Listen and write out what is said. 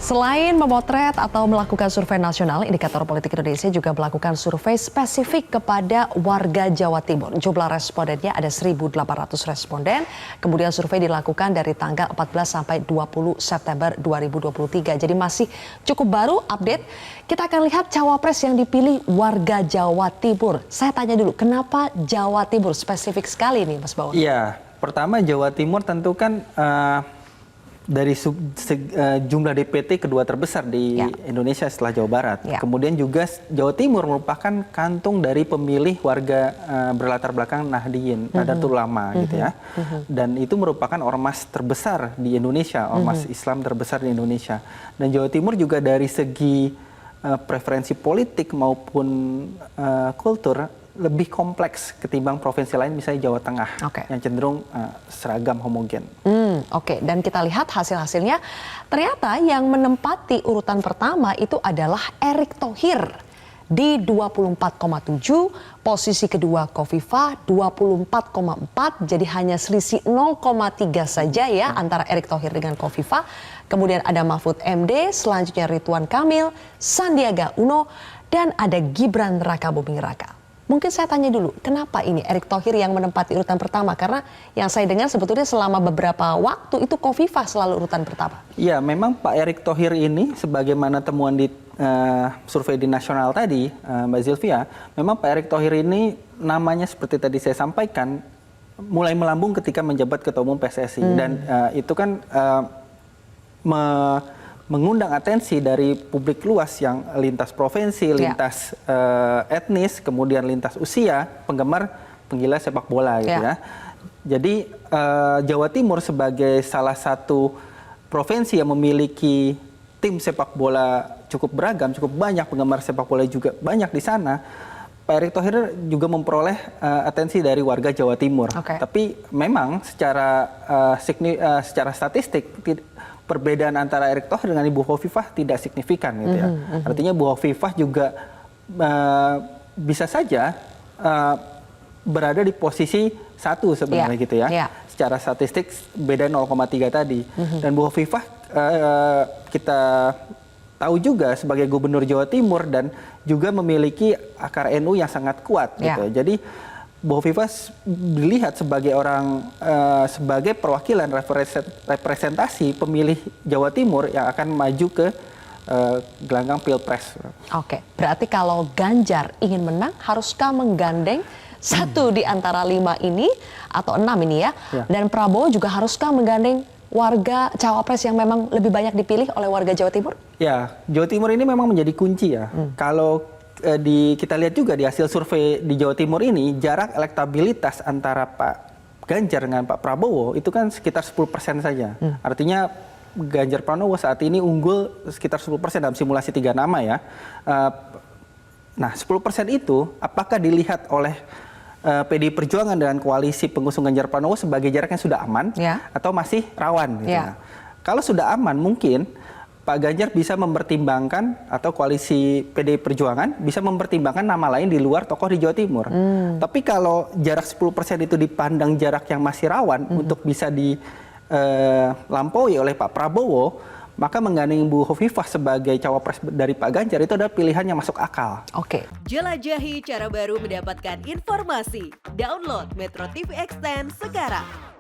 Selain memotret atau melakukan survei nasional, Indikator Politik Indonesia juga melakukan survei spesifik kepada warga Jawa Timur. Jumlah respondennya ada 1.800 responden. Kemudian survei dilakukan dari tanggal 14 sampai 20 September 2023. Jadi masih cukup baru update. Kita akan lihat cawapres yang dipilih warga Jawa Timur. Saya tanya dulu, kenapa Jawa Timur spesifik sekali nih, Mas Bawon? Iya, pertama Jawa Timur tentu kan dari jumlah DPT kedua terbesar di Indonesia setelah Jawa Barat. Kemudian juga Jawa Timur merupakan kantung dari pemilih warga berlatar belakang Nahdlatul Ulama gitu ya. Dan itu merupakan ormas terbesar di Indonesia, ormas Islam terbesar di Indonesia. Dan Jawa Timur juga dari segi preferensi politik maupun kultur lebih kompleks ketimbang provinsi lain, misalnya Jawa Tengah, yang cenderung seragam, homogen. Oke, dan kita lihat hasil-hasilnya, ternyata yang menempati urutan pertama itu adalah Erick Thohir di 24,7, posisi kedua Khofifah 24,4, jadi hanya selisih 0,3 saja ya antara Erick Thohir dengan Khofifah. Kemudian ada Mahfud MD, selanjutnya Ridwan Kamil, Sandiaga Uno, dan ada Gibran Rakabuming Raka. Mungkin saya tanya dulu, kenapa ini Erick Thohir yang menempati urutan pertama? Karena yang saya dengar sebetulnya selama beberapa waktu itu Khofifah selalu urutan pertama. Iya, memang Pak Erick Thohir ini sebagaimana temuan di survei di nasional tadi, Mbak Zilvia, memang Pak Erick Thohir ini namanya seperti tadi saya sampaikan, mulai melambung ketika menjabat Ketua Umum PSSI. Dan itu kan mengundang atensi dari publik luas yang lintas provinsi, lintas etnis, kemudian lintas usia, penggemar penggila sepak bola gitu ya. Jadi Jawa Timur sebagai salah satu provinsi yang memiliki tim sepak bola cukup beragam, cukup banyak, penggemar sepak bola juga banyak di sana. Pak Erick Thohir juga memperoleh atensi dari warga Jawa Timur. Tapi memang secara statistik perbedaan antara Erick Thohir dengan Ibu Khofifah tidak signifikan gitu ya. Artinya Ibu Khofifah juga bisa saja berada di posisi 1 sebenarnya gitu ya. Secara statistik beda 0,3 tadi. Dan Bu Khofifah kita tahu juga sebagai Gubernur Jawa Timur dan juga memiliki akar NU yang sangat kuat gitu. Jadi Bu Khofifah dilihat sebagai sebagai perwakilan representasi pemilih Jawa Timur yang akan maju ke gelanggang Pilpres. Oke, berarti kalau Ganjar ingin menang, haruskah menggandeng satu di antara 5 ini atau 6 ini ya? Dan Prabowo juga haruskah menggandeng warga cawapres yang memang lebih banyak dipilih oleh warga Jawa Timur? Ya, Jawa Timur ini memang menjadi kunci ya. Kalau kita lihat juga di hasil survei di Jawa Timur ini, jarak elektabilitas antara Pak Ganjar dengan Pak Prabowo itu kan sekitar 10% saja. Artinya Ganjar Pranowo saat ini unggul sekitar 10% dalam simulasi 3 nama ya. Nah 10% itu apakah dilihat oleh PDI Perjuangan dengan koalisi pengusung Ganjar Pranowo sebagai jarak yang sudah aman atau masih rawan? Gitu ya. Kalau sudah aman mungkin Pak Ganjar bisa mempertimbangkan atau koalisi PDI Perjuangan bisa mempertimbangkan nama lain di luar tokoh di Jawa Timur. Tapi kalau jarak 10% itu dipandang jarak yang masih rawan untuk bisa dilampaui oleh Pak Prabowo, maka menggandeng Bu Khofifah sebagai cawapres dari Pak Ganjar itu adalah pilihan yang masuk akal. Jelajahi cara baru mendapatkan informasi. Download Metro TV Extend sekarang.